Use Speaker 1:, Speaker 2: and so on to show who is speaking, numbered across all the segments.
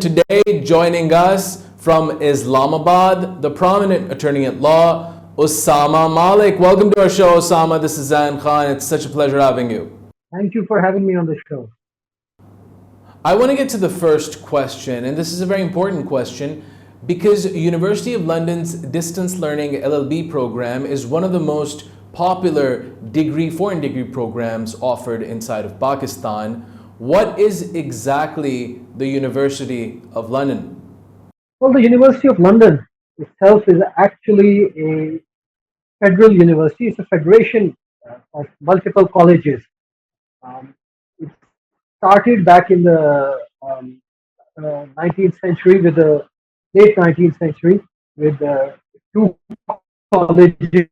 Speaker 1: Today, joining us from Islamabad, the prominent attorney at law, Osama Malik. Welcome to our show, Osama. This is Zain Khan. It's such a pleasure having you.
Speaker 2: Thank you for having me on the show.
Speaker 1: I want to get to the first question, and this is a very important question because University of London's distance learning LLB program is one of the most popular foreign degree programs offered inside of Pakistan. What is exactly the University of London?
Speaker 2: Well, the University of London itself is actually a federal university. It's a federation of multiple colleges. It started back in the 19th century, with the late 19th century, with two colleges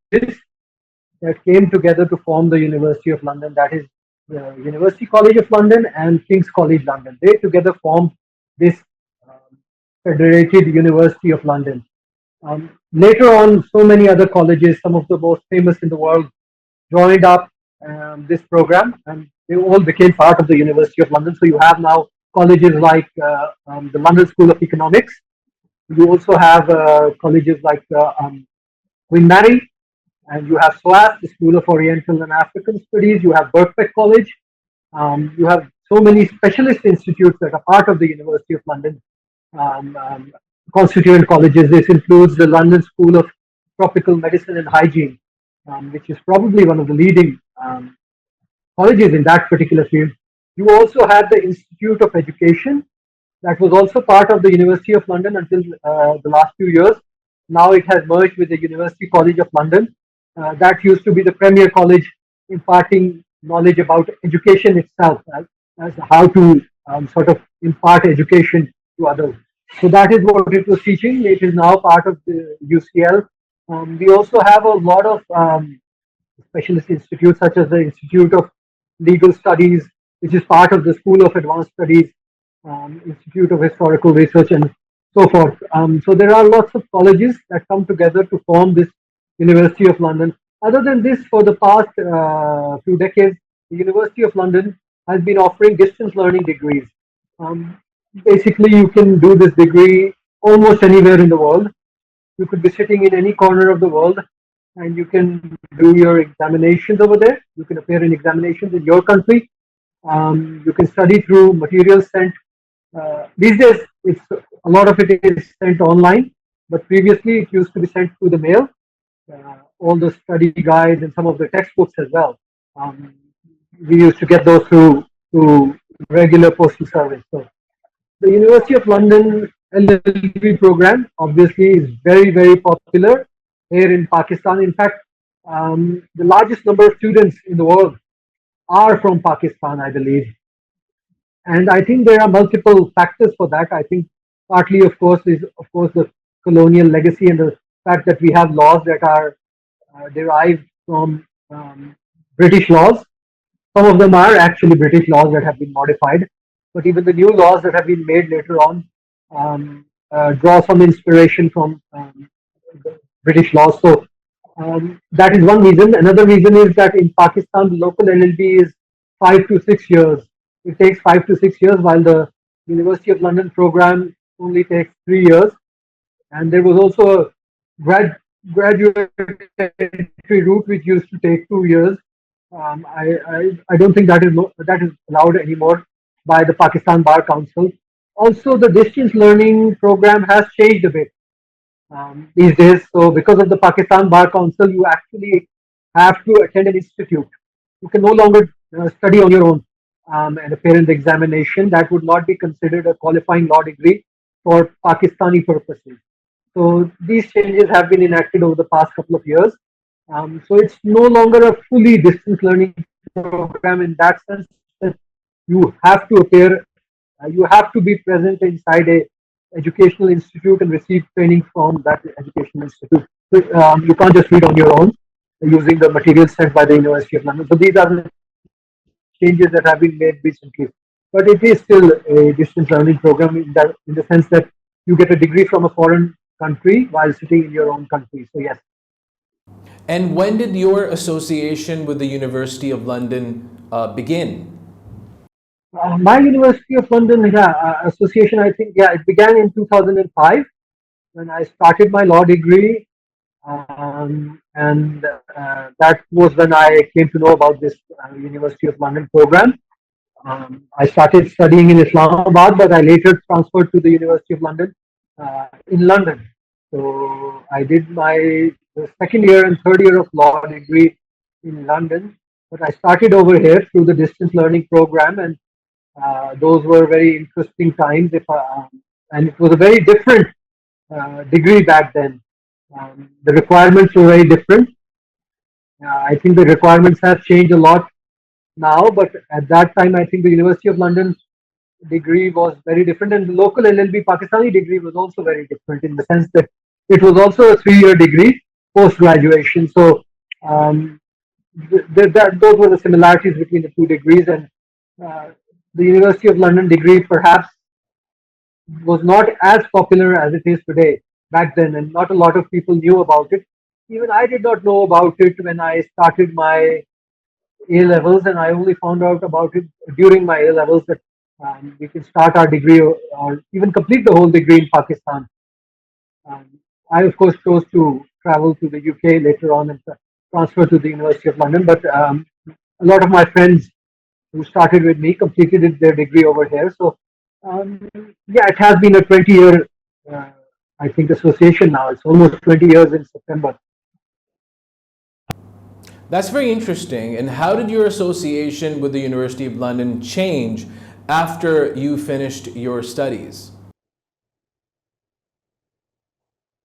Speaker 2: that came together to form the University of London. That is the University College of London and King's College London. They together formed this Federated University of London. Later on, so many other colleges, some of the most famous in the world, joined up this program, and they all became part of the University of London. So you have now colleges like the London School of Economics. You also have colleges like Queen Mary, and you have SOAS, the School of Oriental and African Studies. You have Birkbeck College. You have so many specialist institutes that are part of the University of London, constituent colleges. This includes the London School of Tropical Medicine and Hygiene, which is probably one of the leading colleges in that particular field. You also have the Institute of Education, that was also part of the University of London until the last few years. Now it has merged with the University College of London. That used to be the premier college, imparting knowledge about education itself, as how to sort of impart education to others. So that is what it was teaching. It is now part of the UCL. We also have a lot of specialist institutes, such as the Institute of Legal Studies, which is part of the School of Advanced Studies, Institute of Historical Research, and so forth. So there are lots of colleges that come together to form this University of London. Other than this, for the past few decades, the University of London has been offering distance learning degrees. Basically, you can do this degree almost anywhere in the world. You could be sitting in any corner of the world, and you can do your examinations over there. You can appear in examinations in your country. You can study through materials sent. These days, a lot of it is sent online, but previously it used to be sent through the mail. All the study guides and some of the textbooks as well. We used to get those through regular postal service. So the University of London LLB program obviously is very, very popular here in Pakistan. In fact, the largest number of students in the world are from Pakistan, I believe. And I think there are multiple factors for that. I think partly, of course, is the colonial legacy and the fact that we have laws that are derived from British laws. Some of them are actually British laws that have been modified, but even the new laws that have been made later on draw some inspiration from the British laws. So that is one reason. Another reason is that in Pakistan, the local LLB is 5 to 6 years. It takes 5 to 6 years, while the University of London program only takes 3 years. And there was also a graduate entry route which used to take 2 years. I don't think that is allowed anymore by the Pakistan Bar Council. Also, the distance learning program has changed a bit these days. So because of the Pakistan Bar Council, you actually have to attend an institute. You can no longer study on your own and appear in the examination. That would not be considered a qualifying law degree for Pakistani purposes. So these changes have been enacted over the past couple of years. So it's no longer a fully distance learning program in that sense that you have to appear, you have to be present inside a educational institute and receive training from that educational institute. So, you can't just read on your own using the materials sent by the University of London. So these are the changes that have been made recently. But it is still a distance learning program in the sense that you get a degree from a foreign country while sitting in your own country. So yes.
Speaker 1: And when did your association with the University of London begin?
Speaker 2: My University of London, yeah, association, I think, yeah, it began in 2005 when I started my law degree. And that was when I came to know about this University of London program. I started studying in Islamabad, but I later transferred to the University of London in London. So I did my second year and third year of law degree in London. But I started over here through the distance learning program, and those were very interesting times. And it was a very different degree back then. The requirements were very different. I think the requirements have changed a lot now, but at that time, I think the University of London degree was very different, and the local LLB Pakistani degree was also very different in the sense that it was also a 3 year degree post graduation. So um, those were the similarities between the two degrees, and uh, the University of London degree perhaps was not as popular as it is today back then, and not a lot of people knew about it. Even I did not know about it when I started my A levels, and I only found out about it during my A levels that we can start our degree or even complete the whole degree in Pakistan. Um, I, of course, chose to travel to the UK later on and transfer to the University of London, but a lot of my friends who started with me completed their degree over here. So, yeah, it has been a 20-year, uh, I think, association now. It's almost 20 years in September.
Speaker 1: That's very interesting. And how did your association with the University of London change after you finished your studies?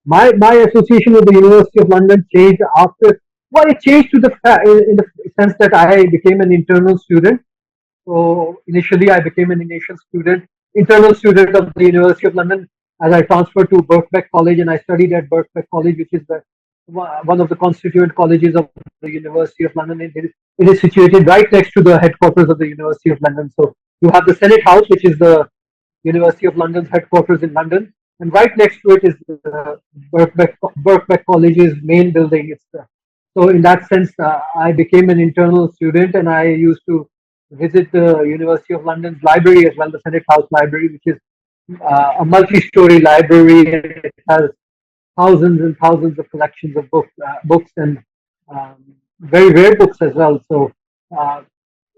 Speaker 2: My association with the University of London changed after. Well, it changed to in the sense that I became an internal student. So initially, I became an internal student of the University of London, as I transferred to Birkbeck College, and I studied at Birkbeck College, which is one of the constituent colleges of the University of London. It is situated right next to the headquarters of the University of London. So you have the Senate House, which is the University of London's headquarters in London, and right next to it is Birkbeck College's main building. So in that sense, I became an internal student, and I used to visit the University of London's library as well, the Senate House Library, which is a multi-story library. It has thousands and thousands of collections of books and um, very rare books as well. So uh,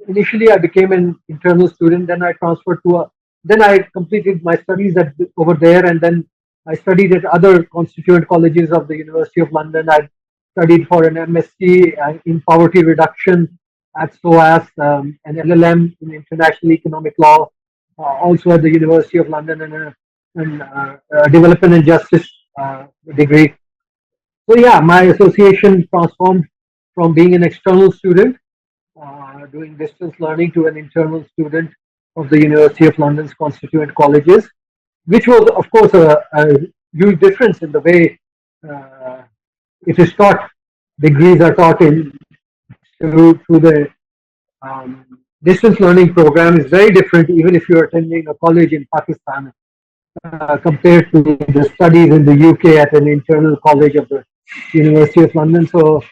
Speaker 2: initially, I became an internal student. Then I transferred to a. Then I completed my studies over there, and then I studied at other constituent colleges of the University of London. I studied for an MSc in poverty reduction at SOAS, an LLM in international economic law, also at the University of London, and a development and justice degree. So yeah, my association transformed from being an external student doing distance learning to an internal student of the University of London's constituent colleges, which was, of course, a huge difference in the way uh, it is taught. Degrees are taught through the um, distance learning program is very different, even if you're attending a college in Pakistan compared to the studies in the UK at an internal college of the University of London. So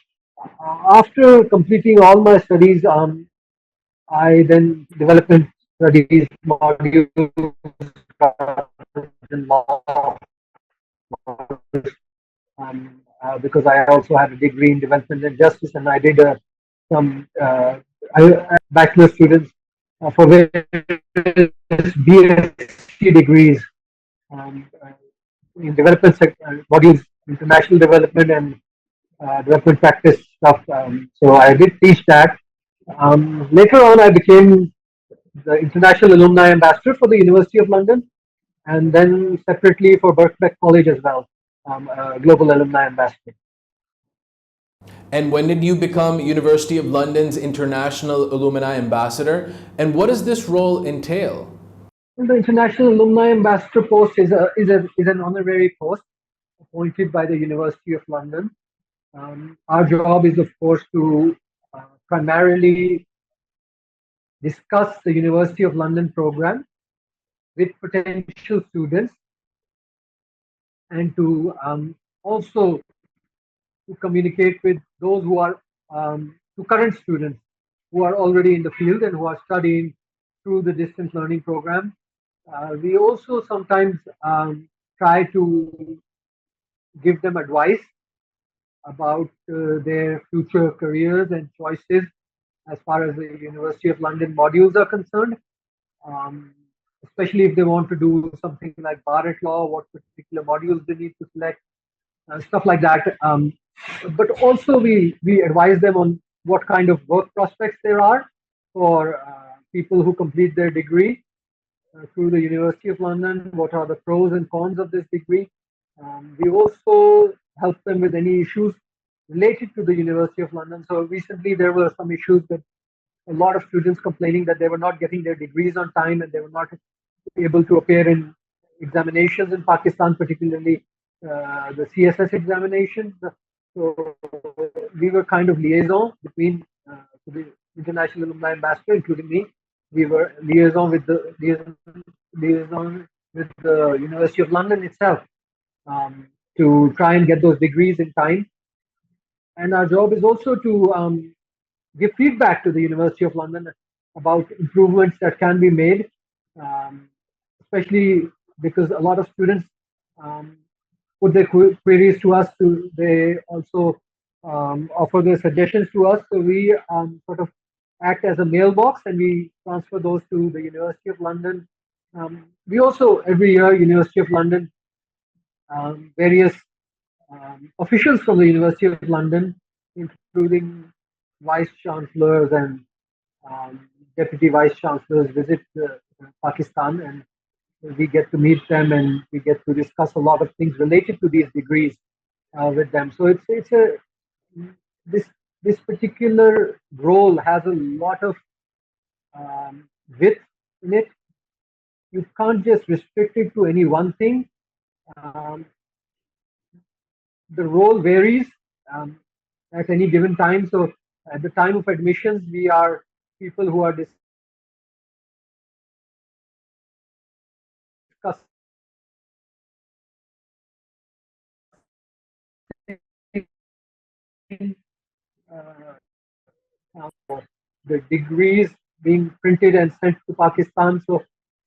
Speaker 2: after completing all my studies, I then development studies modules in law because I also had a degree in development and justice, and I did some bachelor students for various BSc degrees in development modules, international development and development practice stuff. So I did teach that. Later on, I became the International Alumni Ambassador for the University of London, and then separately for Birkbeck College as well, Global Alumni Ambassador.
Speaker 1: And when did you become University of London's International Alumni Ambassador? And what does this role entail?
Speaker 2: And the International Alumni Ambassador post is an honorary post appointed by the University of London. Our job is, of course, to primarily discuss the University of London program with potential students, and to also to communicate with those who are to current students who are already in the field and who are studying through the distance learning program. We also sometimes try to give them advice about their future careers and choices as far as the University of London modules are concerned, um, especially if they want to do something like bar at law, what particular modules they need to select, stuff like that. But also we advise them on what kind of work prospects there are for people who complete their degree through the University of London. What are the pros and cons of this degree? We also help them with any issues related to the University of London. So recently there were some issues with a lot of students complaining that they were not getting their degrees on time and they were not able to appear in examinations in Pakistan, particularly the CSS examinations. So we were kind of liaison between the international alumni ambassador, including me. We were liaison with the University of London itself to try and get those degrees in time. And our job is also to give feedback to the University of London about improvements that can be made, um, especially because a lot of students um, put their queries to us. They also offer their suggestions to us. So we sort of act as a mailbox and we transfer those to the University of London. We also, every year, University of London, various officials from the University of London, including vice chancellors and deputy vice chancellors, visit Pakistan, and we get to meet them and we get to discuss a lot of things related to these degrees with them. So it's a this this particular role has a lot of width in it. You can't just restrict it to any one thing. Um, the role varies at any given time. So at the time of admissions, we are people who are discussing uh, the degrees being printed and sent to Pakistan. So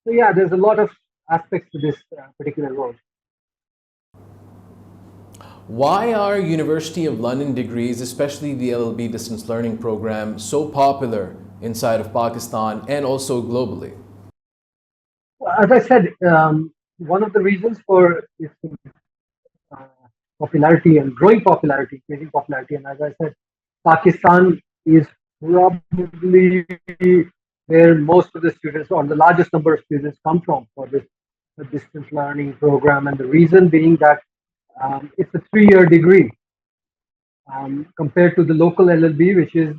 Speaker 2: yeah, there's a lot of aspects to this particular role.
Speaker 1: Why are University of London degrees, especially the LLB distance learning program, so popular inside of Pakistan and also globally?
Speaker 2: As I said, one of the reasons for its uh, popularity and growing popularity, increasing popularity, and as I said, Pakistan is probably where most of the students or the largest number of students come from for this distance learning program. And the reason being that it's a 3-year degree compared to the local LLB, which is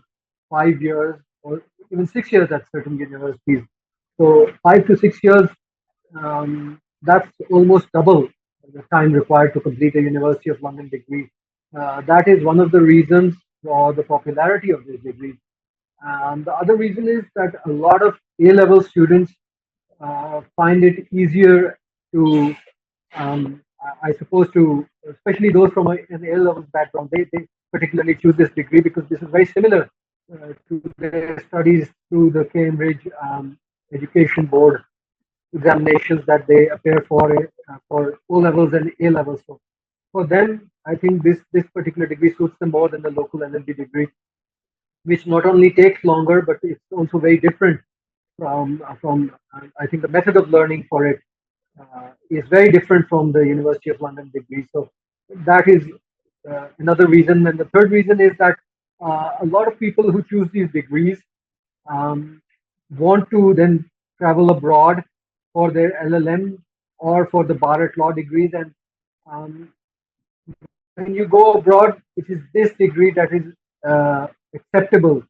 Speaker 2: 5 years or even 6 years at certain universities. So 5 to 6 years, that's almost double the time required to complete a University of London degree. That is one of the reasons for the popularity of this degree. And the other reason is that a lot of A-level students find it easier to, I suppose, to especially those from an A-level background, they particularly choose this degree because this is very similar to their studies through the Cambridge Education Board examinations that they appear for O levels and A levels. So for them, I think this particular degree suits them more than the local LLB degree, which not only takes longer, but it's also very different from I think the method of learning for it is very different from the University of London degree. So that is another reason. And the third reason is that a lot of people who choose these degrees um, want to then travel abroad for their LLM or for the bar at law degrees. And um, when you go abroad, it is this degree that is acceptable,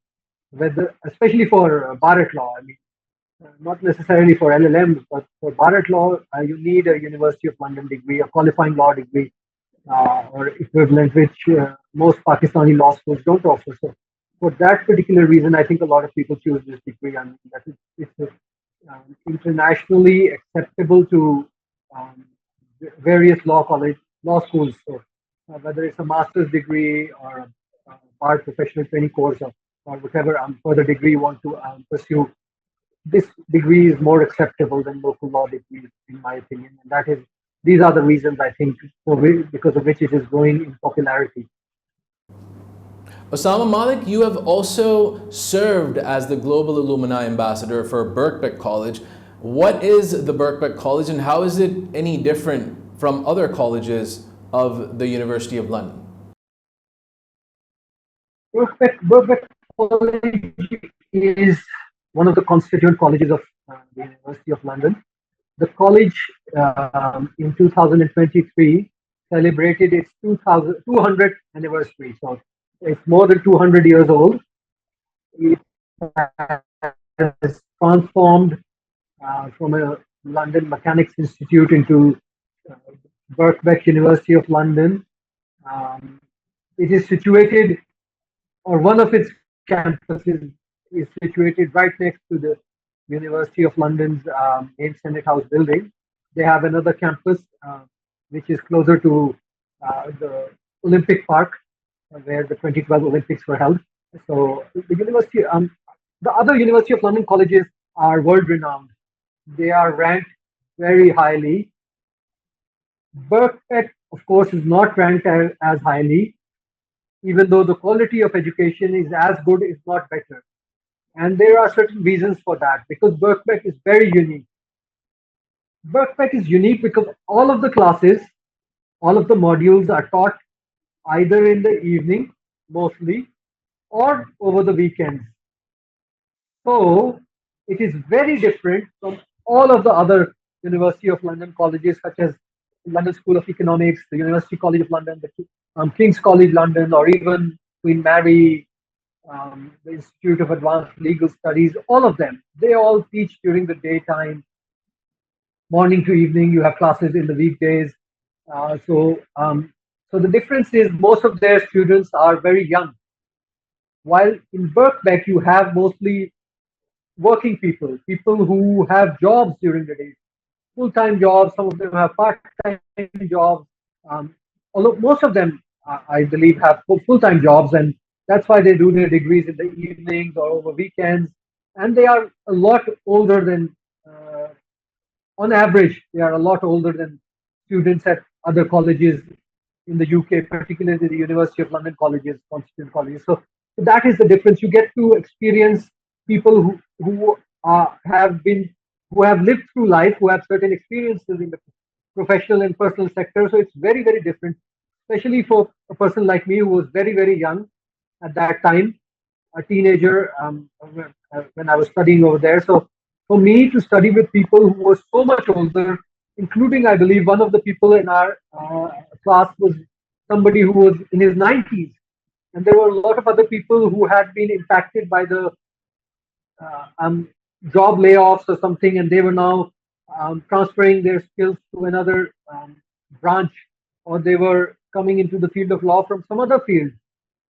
Speaker 2: whether especially for bar at law. I mean, not necessarily for LLMs, but for bar at law, you need a University of London degree, a qualifying law degree, or equivalent, which most Pakistani law schools don't offer. So, for that particular reason, I think a lot of people choose this degree, and that it's internationally acceptable to um, various law schools. So, whether it's a master's degree or a bar professional training course or whatever further degree you want to pursue, this degree is more acceptable than local law degrees, in my opinion. And that is, these are the reasons I think because of which it is growing in popularity.
Speaker 1: Osama Malik, you have also served as the Global Alumni Ambassador for Birkbeck College. What is the Birkbeck College and how is it any different from other colleges of the University of London?
Speaker 2: Birkbeck College is one of the constituent colleges of the University of London. The college in 2023 celebrated its 200th anniversary. So it's more than 200 years old. It has transformed from a London Mechanics Institute into uh, Birkbeck University of London. Um, it is situated, or one of its campuses is situated right next to the University of London's main Senate House building. They have another campus which is closer to the Olympic Park, where the 2012 Olympics were held. So the other University of London colleges are world renowned. They are ranked very highly. Birkbeck, of course, is not ranked as highly, even though the quality of education is as good, if not better. And there are certain reasons for that, because Birkbeck is very unique. Birkbeck is unique because all of the classes, all of the modules are taught either in the evening, mostly, or over the weekends. So it is very different from all of the other University of London colleges, such as London School of Economics, the University College of London, the King's College London, or even Queen Mary, the Institute of Advanced Legal Studies. All of them, they all teach during the daytime, morning to evening. You have classes in the weekdays. So the difference is most of their students are very young. While in Birkbeck, you have mostly working people, people who have jobs during the day, full-time jobs. Some of them have part-time jobs. Although most of them, I believe, have full-time jobs, and that's why they do their degrees in the evenings or over weekends. And they are a lot older than, on average, they are a lot older than students at other colleges in the UK, particularly the University of London colleges, constituent colleges. So that is the difference. You get to experience people who have been, who have lived through life, who have certain experiences in the professional and personal sector. So it's very, very different, especially for a person like me who was very, very young at that time, a teenager when I was studying over there. So for me to study with people who were so much older, including, I believe, one of the people in our class was somebody who was in his 90s. And there were a lot of other people who had been impacted by the job layoffs or something, and they were now transferring their skills to another branch, or they were coming into the field of law from some other field.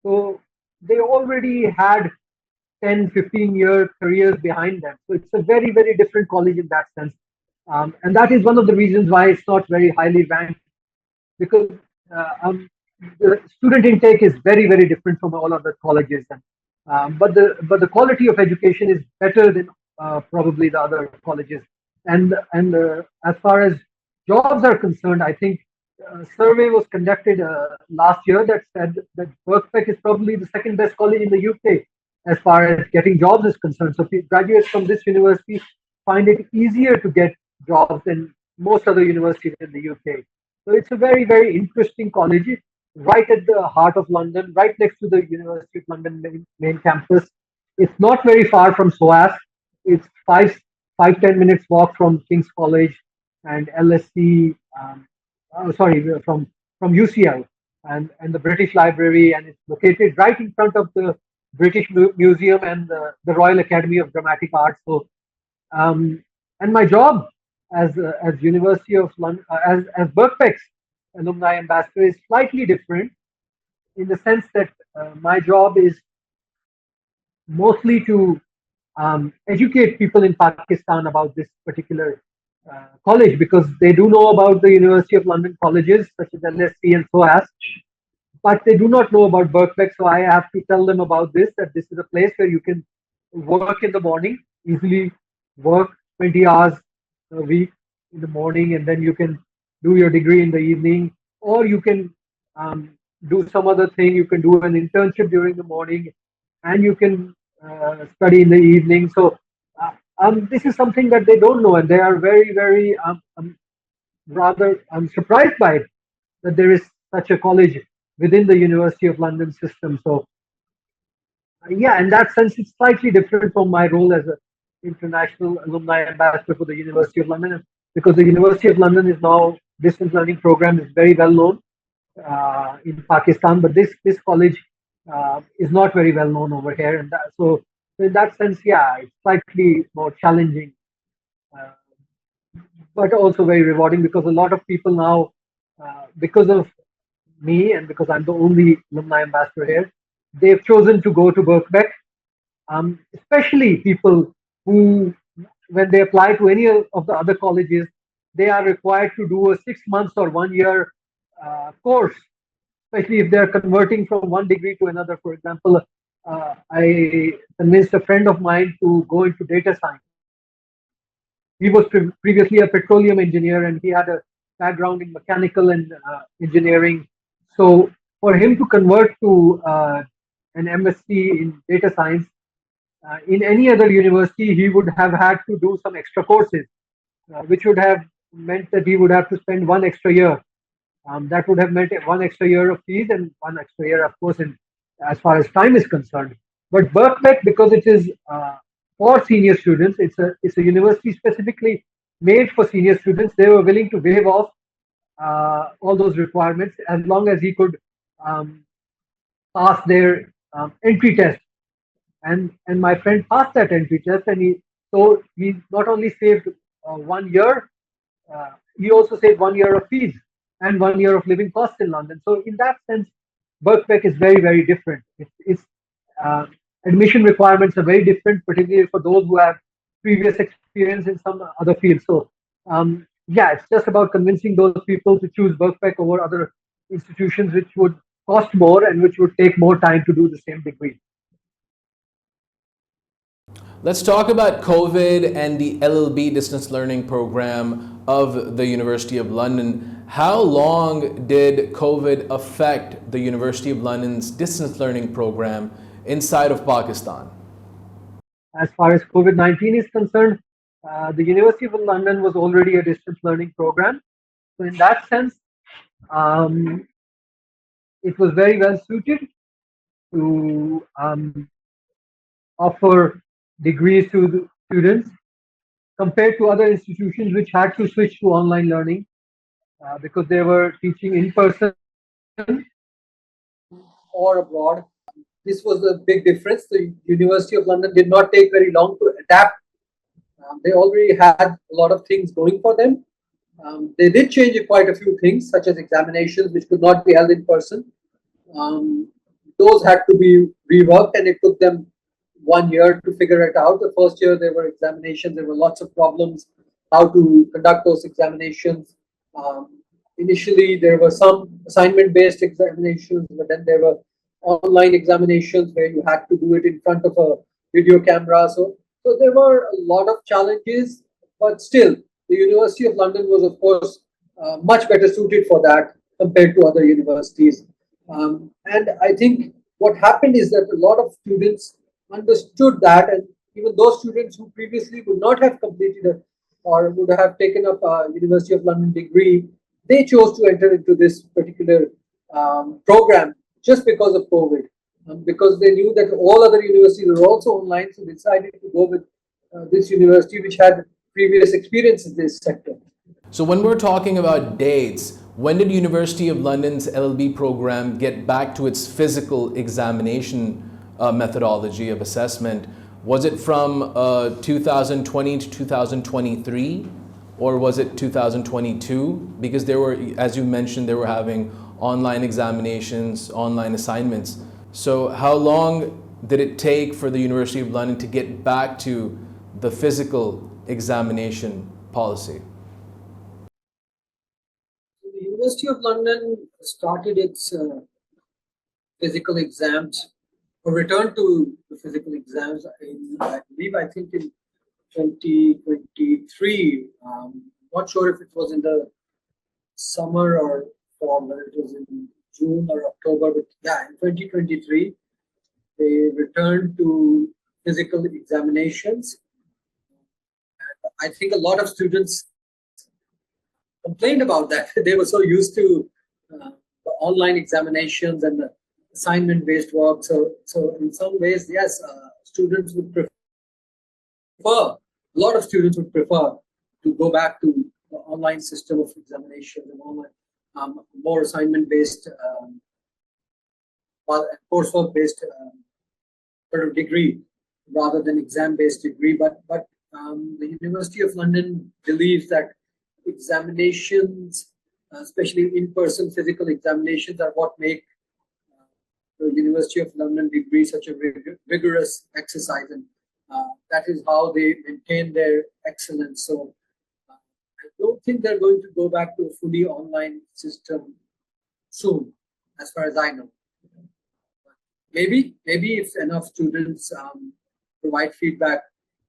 Speaker 2: So they already had 10, 15-year careers behind them. So it's a very, very different college in that sense. And that is one of the reasons why it's not very highly ranked, because the student intake is very, very different from all other colleges. But the quality of education is better than probably the other colleges. And as far as jobs are concerned, I think a survey was conducted last year that said that Birkbeck is probably the second best college in the UK as far as getting jobs is concerned. So graduates from this university find it easier to get jobs than most other universities in the UK. So it's a very, very interesting college, right at the heart of London, right next to the University of London main campus. It's not very far from SOAS. It's 5-10 minutes walk from King's College and LSE. From UCL and the British Library, and it's located right in front of the British Museum and the Royal Academy of Dramatic Arts. So, and my job as University of London, as Birkbeck's alumni ambassador is slightly different in the sense that my job is mostly to educate people in Pakistan about this particular college, because they do know about the University of London colleges such as LSE and SOAS, but they do not know about Birkbeck. So I have to tell them about this, that this is a place where you can work in the morning easily, work 20 hours a week in the morning, and then you can do your degree in the evening, or you can do some other thing. You can do an internship during the morning, and you can study in the evening. So this is something that they don't know, and they are very, very rather I'm surprised by it that there is such a college within the University of London system. So yeah, in that sense, it's slightly different from my role as an international alumni ambassador for the University of London, because the University of London is now distance learning program is very well known in Pakistan, but this college is not very well known over here, and so in that sense, yeah, it's slightly more challenging, uh, but also very rewarding because a lot of people now, because of me and because I'm the only alumni ambassador here, they've chosen to go to Birkbeck, especially people who, when they apply to any of the other colleges, they are required to do a 6 months or 1 year course, especially if they're converting from one degree to another. For example, I convinced a friend of mine to go into data science. He was previously a petroleum engineer and he had a background in mechanical and engineering. So for him to convert to an MSc in data science, in any other university, he would have had to do some extra courses, which would have meant that he would have to spend 1 extra year. That would have meant 1 extra year of fees and 1 extra year, of course, in as far as time is concerned. But Birkbeck, because it is for senior students, it's a university specifically made for senior students. They were willing to waive off all those requirements as long as he could um, pass their entry test, and my friend passed that entry test, and he not only saved 1 year, he also saved 1 year of fees and 1 year of living costs in London. So in that sense, Birkbeck is very, very different. It's uh, admission requirements are very different, particularly for those who have previous experience in some other fields. So yeah, it's just about convincing those people to choose Birkbeck over other institutions which would cost more and which would take more time to do the same degree.
Speaker 1: Let's talk about COVID and the LLB distance learning program of the University of London. How long did COVID affect the University of London's distance learning program inside of Pakistan?
Speaker 2: As far as COVID-19 is concerned, the University of London was already a distance learning program. So in that sense, um, it was very well suited to offer degrees to the students compared to other institutions which had to switch to online learning because they were teaching in person or abroad. This was a big difference. The University of London did not take very long to adapt. They already had a lot of things going for them. They did change quite a few things, such as examinations, which could not be held in person. Um, those had to be reworked, and it took them 1 year to figure it out. The first year, there were examinations, there were lots of problems, how to conduct those examinations. Initially, there were some assignment based examinations, but then there were online examinations where you had to do it in front of a video camera. So there were a lot of challenges, but still, the University of London was, of course, much better suited for that compared to other universities. And I think what happened is that a lot of students understood that, and even those students who previously would not have completed or would have taken up a University of London degree, they chose to enter into this particular program just because of COVID, because they knew that all other universities were also online, so they decided to go with this university which had previous experience in this sector.
Speaker 1: So when we're talking about dates, when did University of London's LLB program get back to its physical examination methodology of assessment? Was it from 2020 to 2023, or was it 2022? Because there were, as you mentioned, they were having online examinations, online assignments. So how long did it take for the University of London to get back to the physical examination policy?
Speaker 2: The University of London started its physical exams or returned to the physical exams in, I believe, I think in
Speaker 3: 2023. Not sure if it was in the summer or fall, whether it was in June or October, but yeah, in 2023, they returned to physical examinations. I think a lot of students complained about that. They were so used to the online examinations and the assignment-based work. So in some ways, yes, students would prefer, a lot of students would prefer to go back to the online system of examination and online, more assignment-based, coursework-based sort of degree rather than exam-based degree. But the University of London believes that examinations, especially in-person physical examinations, are what make the University of London degree such a rigorous exercise, and that is how they maintain their excellence. So I don't think they're going to go back to a fully online system soon, as far as I know. Maybe if enough students provide feedback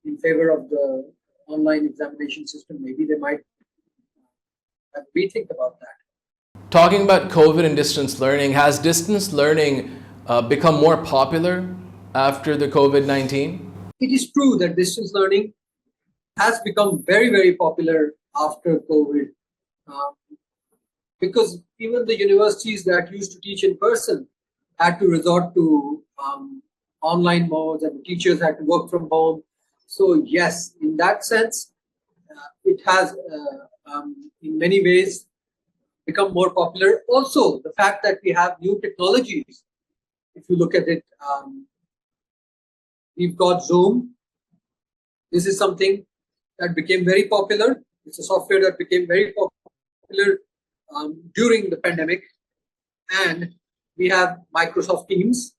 Speaker 3: in favor of the online examination system, maybe they might rethink about that.
Speaker 1: Talking about COVID and distance learning, has distance learning become more popular after the COVID-19?
Speaker 3: It is true that distance learning has become very, very popular after COVID, because even the universities that used to teach in person had to resort to online modes, and the teachers had to work from home. So yes, in that sense, it has in many ways become more popular. Also, the fact that we have new technologies, if you look at it, we've got Zoom. This is something that became very popular. It's a software that became very popular during the pandemic. And we have Microsoft Teams.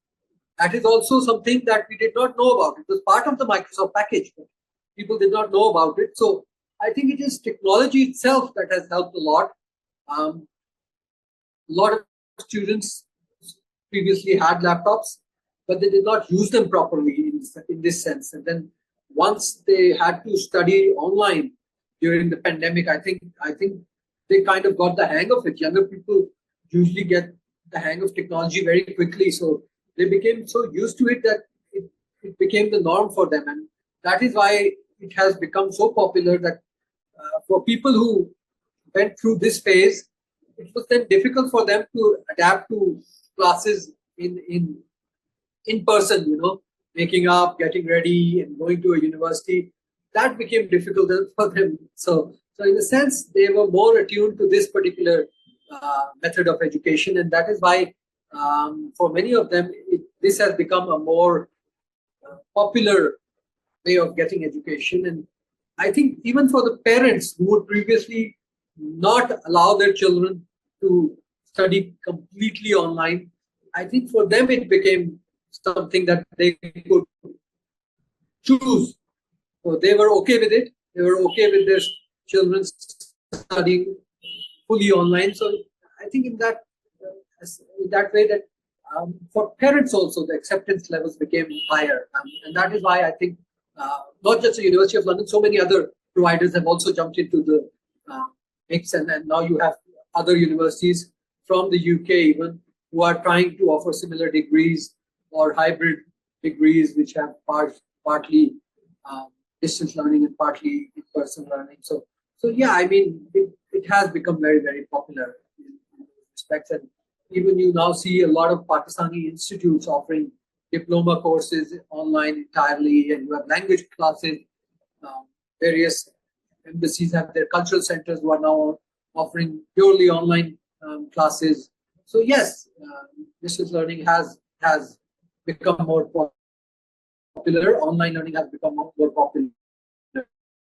Speaker 3: That is also something that we did not know about. It was part of the Microsoft package, but people did not know about it. So I think it is technology itself that has helped a lot. A lot of students previously had laptops, but they did not use them properly in this sense. And then once they had to study online during the pandemic, I think they kind of got the hang of it. Younger people usually get the hang of technology very quickly, so they became so used to it that it became the norm for them, and that is why it has become so popular that for people who went through this phase, it was then difficult for them to adapt to classes in person, making up, getting ready, and going to a university. That became difficult for them. So in a sense, they were more attuned to this particular method of education, and that is why for many of them, this has become a more popular way of getting education. And I think even for the parents who would previously not allow their children to study completely online, I think for them it became something that they could choose. So they were okay with it. They were okay with their children studying fully online. So I think in that way that for parents also the acceptance levels became higher, and that is why I think not just the University of London, so many other providers have also jumped into the mix, and now you have other universities from the UK even who are trying to offer similar degrees or hybrid degrees, which have partly distance learning and partly in-person learning. So yeah, I mean, it has become very, very popular in respects, and even you now see a lot of Pakistani institutes offering diploma courses online entirely, and you have language classes. Various embassies have their cultural centers who are now offering purely online classes. So yes, distance learning has become more popular. Online learning has become more popular.